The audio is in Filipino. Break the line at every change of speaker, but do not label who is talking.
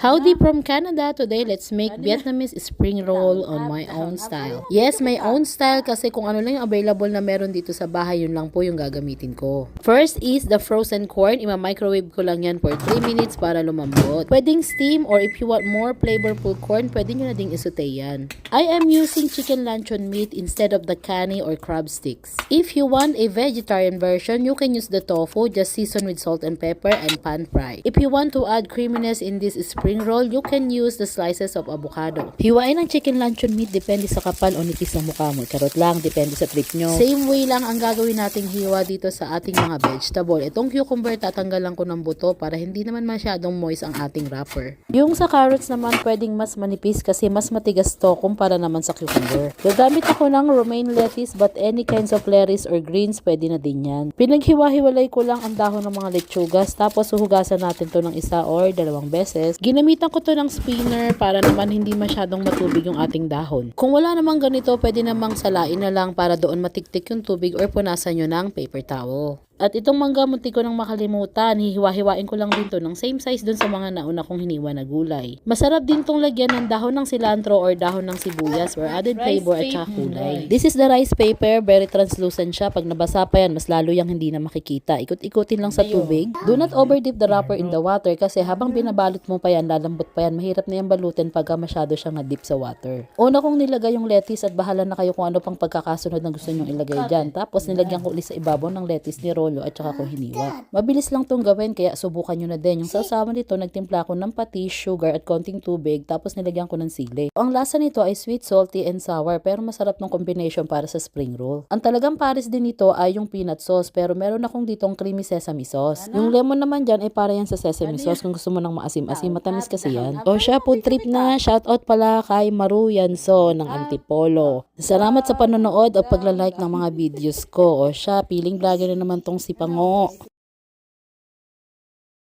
Howdy from Canada! Today, let's make Vietnamese spring roll on my own style. Yes, my own style kasi kung ano lang yung available na meron dito sa bahay, yun lang po yung gagamitin ko. First is the frozen corn. Ima-microwave ko lang yan for 3 minutes para lumambot. Pwedeng steam or if you want more flavorful corn, pwede nyo na ding isute yan. I am using chicken luncheon meat instead of the kani or crab sticks. If you want a vegetarian version, you can use the tofu, just season with salt and pepper and pan fry. If you want to add creaminess in this spring roll, you can use the slices of avocado. Hiwain ang chicken luncheon meat depende sa kapal o nipis ng mukha mo. Charot lang, depende sa trip nyo. Same way lang ang gagawin nating hiwa dito sa ating mga vegetable. Itong cucumber, tatanggalan ko ng buto para hindi naman masyadong moist ang ating wrapper. Yung sa carrots naman, pwedeng mas manipis kasi mas matigas to kumpara naman sa cucumber. Gagamit ako ng romaine lettuce but any kinds of lettuce or greens pwede na din yan. Pinaghiwa-hiwalay ko lang ang dahon ng mga lechugas tapos huhugasan natin to ng isa or 2 beses. Ginamitan ko to ng spinner para naman hindi masyadong matubig yung ating dahon. Kung wala namang ganito, pwede namang salain na lang para doon matiktik yung tubig or punasan nyo ng paper towel. At itong mangga, munti ko nang makalimutan, hihiwa-hiwain ko lang din to ng same size dun sa mga nauna kong hiniwa na gulay. Masarap din tong lagyan ng dahon ng cilantro or dahon ng sibuyas for added flavor at saka kulay. This is the rice paper, very translucent siya. Pag nabasa pa yan, mas lalo yung hindi na makikita. Ikot-ikutin lang sa tubig. Do not overdip the wrapper in the water kasi habang binabalot mo pa yan, lalambot pa yan, mahirap na yung balutin pagka masyado siyang na-dip sa water. Una kong nilagay yung lettuce at bahala na kayo kung ano pang pagkakasunod na gusto nyong ilagay dyan. Tapos nilagyan ko ulit sa ibabaw ng lettuce ni Rollo at saka ko hiniwa. Mabilis lang tong gawin kaya subukan nyo na din. Yung sasama nito, nagtimpla ko ng patis, sugar at konting tubig tapos nilagyan ko ng sili. Ang lasa nito ay sweet, salty and sour pero masarap ng combination para sa spring roll. Ang talagang pares din nito ay yung peanut sauce pero meron akong ditong creamy sesame sauce. Yung lemon naman dyan ay para yan sa sesame sauce kung gusto mo ng maasim-asim. Matamis kasi yan. O siya, food trip na. Shoutout pala kay Maru Yanso ng Antipolo. Salamat sa panonood o pagla-like ng mga videos ko. O siya, piling vlogger na naman tong si Pango.